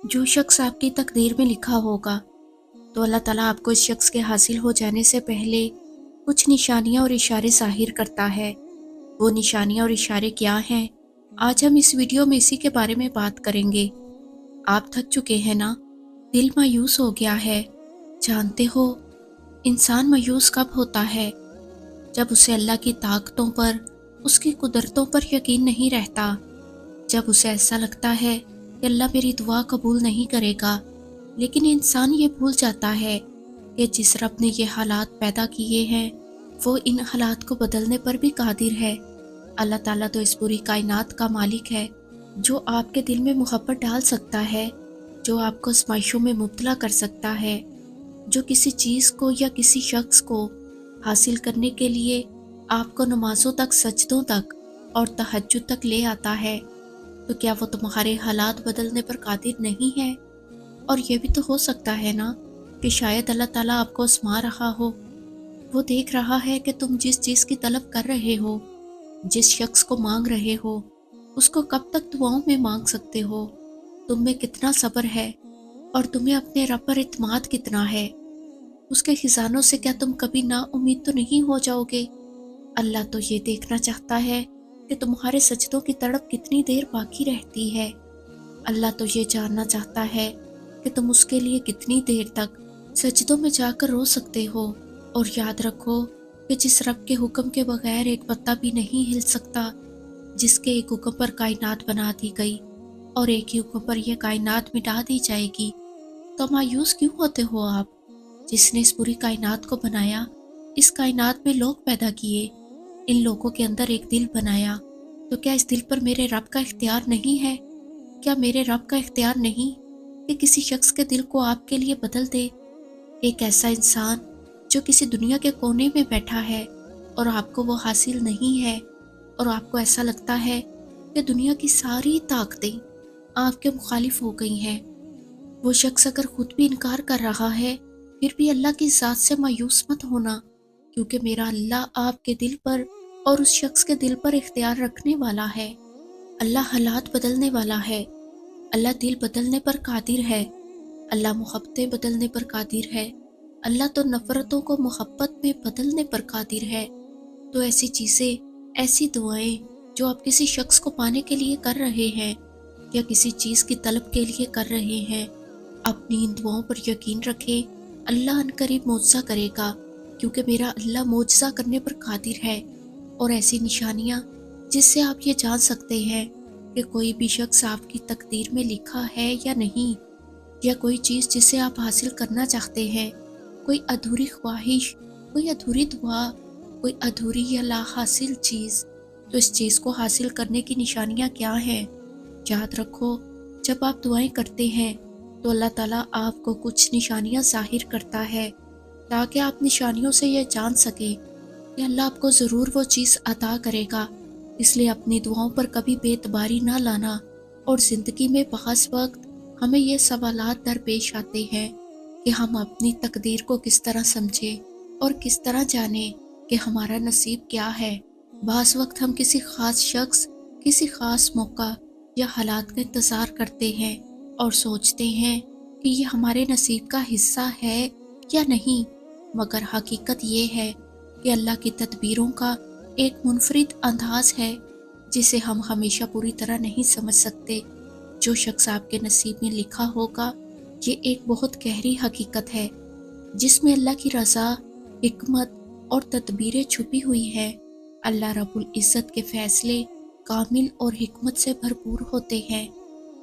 جو شخص آپ کی تقدیر میں لکھا ہوگا تو اللہ تعالیٰ آپ کو اس شخص کے حاصل ہو جانے سے پہلے کچھ نشانیاں اور اشارے ظاہر کرتا ہے۔ وہ نشانیاں اور اشارے کیا ہیں؟ آج ہم اس ویڈیو میں اسی کے بارے میں بات کریں گے۔ آپ تھک چکے ہیں نا؟ دل مایوس ہو گیا ہے؟ جانتے ہو انسان مایوس کب ہوتا ہے؟ جب اسے اللہ کی طاقتوں پر، اس کی قدرتوں پر یقین نہیں رہتا، جب اسے ایسا لگتا ہے کہ اللہ میری دعا قبول نہیں کرے گا۔ لیکن انسان یہ بھول جاتا ہے کہ جس رب نے یہ حالات پیدا کیے ہیں وہ ان حالات کو بدلنے پر بھی قادر ہے۔ اللہ تعالیٰ تو اس پوری کائنات کا مالک ہے، جو آپ کے دل میں محبت ڈال سکتا ہے، جو آپ کو آزمائشوں میں مبتلا کر سکتا ہے، جو کسی چیز کو یا کسی شخص کو حاصل کرنے کے لیے آپ کو نمازوں تک، سجدوں تک اور تہجد تک لے آتا ہے۔ تو کیا وہ تمہارے حالات بدلنے پر قادر نہیں ہے؟ اور یہ بھی تو ہو سکتا ہے نا کہ شاید اللہ تعالیٰ آپ کو آزما رہا ہو۔ وہ دیکھ رہا ہے کہ تم جس چیز کی طلب کر رہے ہو، جس شخص کو مانگ رہے ہو، اس کو کب تک دعاؤں میں مانگ سکتے ہو، تم میں کتنا صبر ہے، اور تمہیں اپنے رب پر اعتماد کتنا ہے۔ اس کے خزانوں سے کیا تم کبھی نا امید تو نہیں ہو جاؤ گے؟ اللہ تو یہ دیکھنا چاہتا ہے کہ تمہارے سجدوں کی تڑپ کتنی دیر باقی رہتی ہے۔ اللہ تو یہ جاننا چاہتا ہے کہ تم اس کے لیے کتنی دیر تک سجدوں میں جا کر رو سکتے ہو۔ اور یاد رکھو کہ جس رب کے حکم کے بغیر ایک پتا بھی نہیں ہل سکتا، جس کے ایک حکم پر کائنات بنا دی گئی اور ایک ہی حکم پر یہ کائنات مٹا دی جائے گی، تو مایوس کیوں ہوتے ہو آپ؟ جس نے اس پوری کائنات کو بنایا، اس کائنات میں لوگ پیدا کیے، ان لوگوں کے اندر ایک دل بنایا، تو کیا اس دل پر میرے رب کا اختیار نہیں ہے؟ کیا میرے رب کا اختیار نہیں کہ کسی شخص کے دل کو آپ کے لیے بدل دے؟ ایک ایسا انسان جو کسی دنیا کے کونے میں بیٹھا ہے اور آپ کو وہ حاصل نہیں ہے، اور آپ کو ایسا لگتا ہے کہ دنیا کی ساری طاقتیں آپ کے مخالف ہو گئی ہیں۔ وہ شخص اگر خود بھی انکار کر رہا ہے، پھر بھی اللہ کی ذات سے مایوس مت ہونا، کیونکہ میرا اللہ آپ کے دل پر اور اس شخص کے دل پر اختیار رکھنے والا ہے۔ اللہ حالات بدلنے والا ہے، اللہ دل بدلنے پر قادر ہے، اللہ محبتیں بدلنے پر قادر ہے، اللہ تو نفرتوں کو محبت میں بدلنے پر قادر ہے۔ تو ایسی چیزیں، ایسی دعائیں جو آپ کسی شخص کو پانے کے لیے کر رہے ہیں یا کسی چیز کی طلب کے لیے کر رہے ہیں، اپنی ان دعاؤں پر یقین رکھیں، اللہ ان قریب معجزہ کرے گا، کیونکہ میرا اللہ معجزہ کرنے پر قادر ہے۔ اور ایسی نشانیاں جس سے آپ یہ جان سکتے ہیں کہ کوئی بھی شخص آپ کی تقدیر میں لکھا ہے یا نہیں، یا کوئی چیز جسے آپ حاصل کرنا چاہتے ہیں، کوئی ادھوری خواہش، کوئی ادھوری دعا، کوئی ادھوری یا لا حاصل چیز، تو اس چیز کو حاصل کرنے کی نشانیاں کیا ہیں؟ یاد رکھو، جب آپ دعائیں کرتے ہیں تو اللہ تعالیٰ آپ کو کچھ نشانیاں ظاہر کرتا ہے، تاکہ آپ نشانیوں سے یہ جان سکیں کہ اللہ آپ کو ضرور وہ چیز عطا کرے گا۔ اس لیے اپنی دعاؤں پر کبھی بے اعتباری نہ لانا۔ اور زندگی میں بعض وقت ہمیں یہ سوالات درپیش آتے ہیں کہ ہم اپنی تقدیر کو کس طرح سمجھیں اور کس طرح جانیں کہ ہمارا نصیب کیا ہے۔ بعض وقت ہم کسی خاص شخص، کسی خاص موقع یا حالات کا انتظار کرتے ہیں اور سوچتے ہیں کہ یہ ہمارے نصیب کا حصہ ہے یا نہیں، مگر حقیقت یہ ہے کہ اللہ کی تدبیروں کا ایک منفرد انداز ہے جسے ہم ہمیشہ پوری طرح نہیں سمجھ سکتے۔ جو شخص آپ کے نصیب میں لکھا ہوگا، یہ ایک بہت گہری حقیقت ہے جس میں اللہ کی رضا، حکمت اور تدبیریں چھپی ہوئی ہیں۔ اللہ رب العزت کے فیصلے کامل اور حکمت سے بھرپور ہوتے ہیں،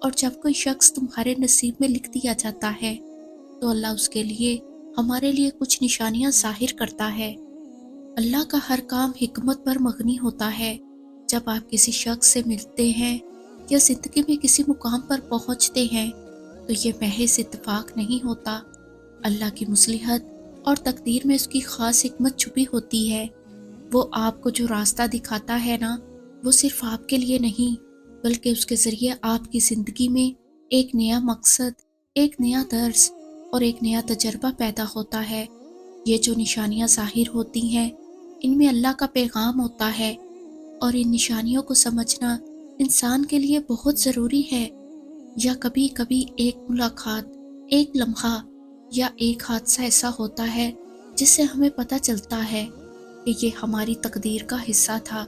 اور جب کوئی شخص تمہارے نصیب میں لکھ دیا جاتا ہے تو اللہ اس کے لیے، ہمارے لیے کچھ نشانیاں ظاہر کرتا ہے۔ اللہ کا ہر کام حکمت پر مبنی ہوتا ہے۔ جب آپ کسی شخص سے ملتے ہیں یا زندگی میں کسی مقام پر پہنچتے ہیں تو یہ محض اتفاق نہیں ہوتا۔ اللہ کی مصلحت اور تقدیر میں اس کی خاص حکمت چھپی ہوتی ہے۔ وہ آپ کو جو راستہ دکھاتا ہے نا، وہ صرف آپ کے لیے نہیں، بلکہ اس کے ذریعے آپ کی زندگی میں ایک نیا مقصد، ایک نیا درس اور ایک نیا تجربہ پیدا ہوتا ہے۔ یہ جو نشانیاں ظاہر ہوتی ہیں، ان میں اللہ کا پیغام ہوتا ہے، اور ان نشانیوں کو سمجھنا انسان کے لیے بہت ضروری ہے۔ या कभी कभी एक मुलाकात, एक लम्हा या एक हादसा ऐसा होता है जिससे हमें पता चलता है कि ये हमारी तकदीर का हिस्सा था।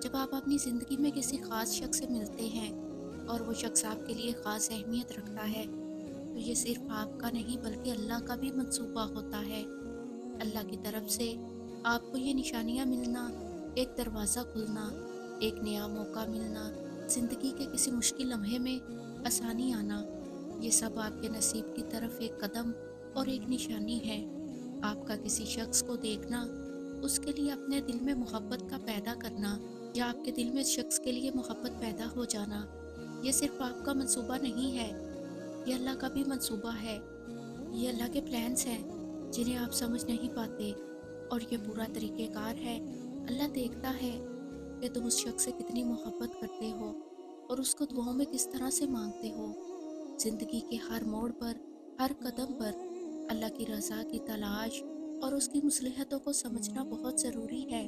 जब आप अपनी ज़िंदगी में किसी ख़ास शख्स से मिलते हैं और वो शख्स आपके लिए ख़ास अहमियत रखता है, तो ये सिर्फ आपका नहीं बल्कि अल्लाह का भी मंसूबा होता है। अल्लाह की तरफ से आपको ये निशानियाँ मिलना, एक दरवाज़ा खुलना, एक नया मौका मिलना, ज़िंदगी के किसी मुश्किल लम्हे में आसानी आना, ये सब आपके नसीब की तरफ एक कदम और एक निशानी है। आपका किसी शख्स को देखना, उसके लिए अपने दिल में मोहब्बत का पैदा करना या आपके दिल में शख्स के लिए मोहब्बत पैदा हो जाना, ये सिर्फ आपका मंसूबा नहीं है, ये अल्लाह का भी मंसूबा है। ये अल्लाह के प्लान्स हैं जिन्हें आप समझ नहीं पाते, और ये पूरा तरीक़ेकार है। अल्लाह देखता है कि तुम उस शख्स से कितनी मोहब्बत करते हो और उसको दुआओं में किस तरह से मांगते हो। ज़िंदगी के हर मोड़ पर, हर कदम पर अल्लाह की रज़ा की तलाश और उसकी मुसलहतों को समझना बहुत ज़रूरी है,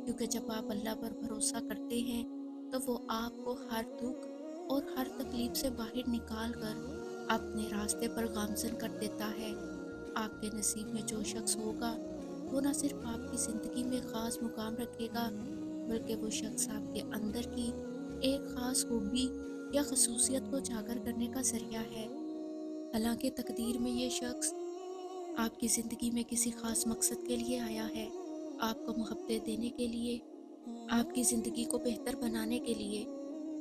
क्योंकि जब आप अल्लाह पर भरोसा करते हैं तो वो आपको हर दुख और हर तकलीफ से बाहर निकाल कर अपने रास्ते पर गामज़न कर देता है। आपके नसीब में जो शख्स होगा वो न सिर्फ आपकी ज़िंदगी में ख़ास मुकाम रखेगा, बल्कि वो शख्स आपके अंदर की एक ख़ास खूबी या खसूसियत को उजागर करने का ज़रिया है। हालांकि तकदीर में ये शख्स आपकी ज़िंदगी में किसी ख़ास मकसद के लिए आया है, आपको मोहब्बतें देने के लिए, आपकी ज़िंदगी को बेहतर बनाने के लिए।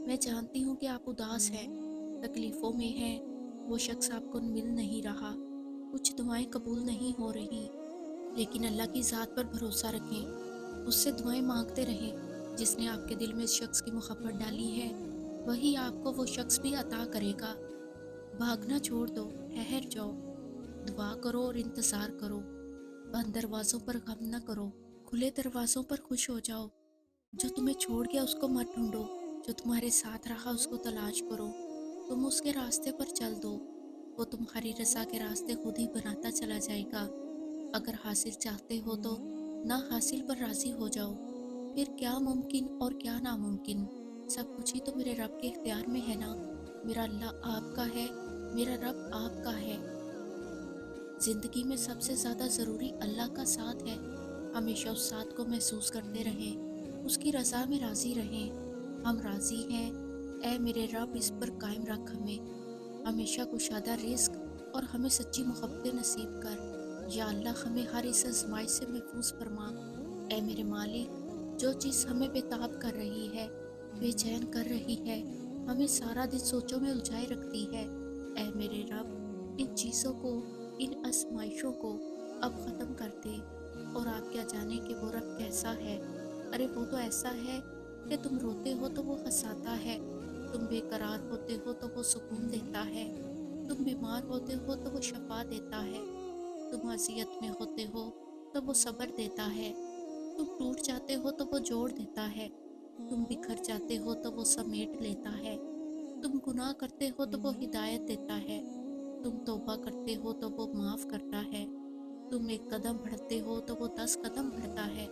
मैं जानती हूँ कि आप उदास हैं, तकलीफ़ों में हैं, वो शख्स आपको मिल नहीं रहा, कुछ दुआएं कबूल नहीं हो रही, लेकिन अल्लाह की ज़ात पर भरोसा रखें, उससे दुआएं मांगते रहें। जिसने आपके दिल में इस शख्स की मोहब्बत डाली है, वही आपको वो शख्स भी अता करेगा। भागना छोड़ दो, ठहर जाओ, दुआ करो और इंतज़ार करो। बंद दरवाज़ों पर गम न करो, खुले दरवाज़ों पर खुश हो जाओ। जो तुम्हें छोड़ गया उसको मत ढूंढो, जो तुम्हारे साथ रहा उसको तलाश करो। तुम उसके रास्ते पर चल दो, वो तुम्हारी रज़ा के रास्ते खुद ही बनाता चला जाएगा। अगर हासिल चाहते हो तो ना हासिल पर राज़ी हो जाओ। फिर क्या मुमकिन और क्या नामुमकिन, सब कुछ ही तो मेरे रब के इख्तियार में है ना। मेरा अल्लाह आपका है, मेरा रब आपका है। ज़िंदगी में सबसे ज़्यादा ज़रूरी अल्लाह का साथ है। हमेशा उस साथ को महसूस करते रहें, उसकी रज़ा में राज़ी रहें। हम राज़ी हैं, ऐ मेरे रब इस पर कायम रख हमें, हमेशा कुशादा रिज़्क और हमें सच्ची मोहब्बतें नसीब कर। या अल्लाह हमें हर इस आज़माइश से महफूज फरमा। ऐ मेरे मालिक, जो चीज़ हमें बेताब कर रही है, बेचैन कर रही है, हमें सारा दिन सोचों में उलझाए रखती है, ऐ मेरे रब इन चीज़ों को, इन आज़माइशों को अब ख़त्म कर दे। और आप क्या जाने कि वो रब कैसा है। अरे वो तो ऐसा है कि तुम रोते हो तो वो हंसाता है, तुम बेकरार होते हो तो वो सुकून देता है, तुम बीमार होते हो तो वो शफा देता है, तुम अज़ियत में होते हो तो वो सब्र देता है, तुम टूट जाते हो तो वो जोड़ देता है, तुम बिखर जाते हो तो वो समेट लेता है, तुम गुनाह करते हो तो वो हिदायत देता है, तुम तौबा करते हो तो वो माफ़ करता है, तुम एक कदम बढ़ते हो तो वो 10 कदम बढ़ता है,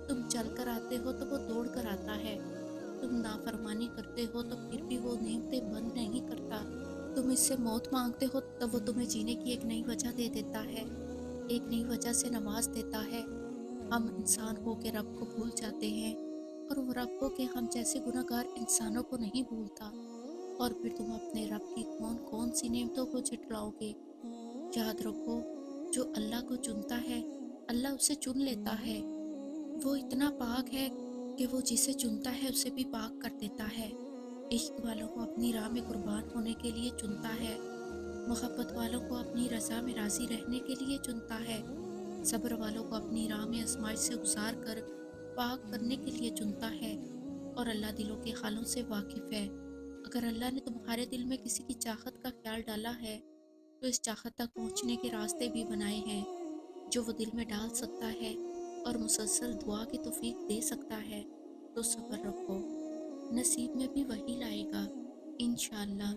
तुम चल कर आते हो तो वो दौड़ कर आता है, तुम नाफरमानी करते हो तो फिर भी वो नेमतें बंद नहीं करता, तुम इससे मौत मांगते हो तो वो तुम्हें जीने की एक नई वजह दे देता है, एक नई वजह से नवाज देता है। हम इंसान हो के रब को भूल जाते हैं, और वो रब को के हम जैसे गुनहगार इंसानों को नहीं भूलता। और फिर तुम अपने रब की कौन कौन सी नेमतों को झुठलाओगे। याद रखो, जो अल्लाह को चुनता है अल्लाह उसे चुन लेता है। वो इतना पाक है कि वो जिसे चुनता है उसे भी पाक कर देता है। इश्क वालों को अपनी राह में कुर्बान होने के लिए चुनता है, मोहब्बत वालों को अपनी रज़ा में राज़ी रहने के लिए चुनता है, सब्र वालों को अपनी राह में आजमाइश से गुजार कर पाक करने के लिए चुनता है। और अल्लाह दिलों के हालों से वाकिफ़ है। अगर अल्लाह ने तुम्हारे दिल में किसी की चाहत का ख्याल डाला है, तो इस चाहत तक पहुँचने के रास्ते भी बनाए हैं, जो वो दिल में डाल सकता है और मुसलसल दुआ की तौफीक दे सकता है। तो सब्र रखो, नसीब में भी वही लाएगा इंशाअल्लाह।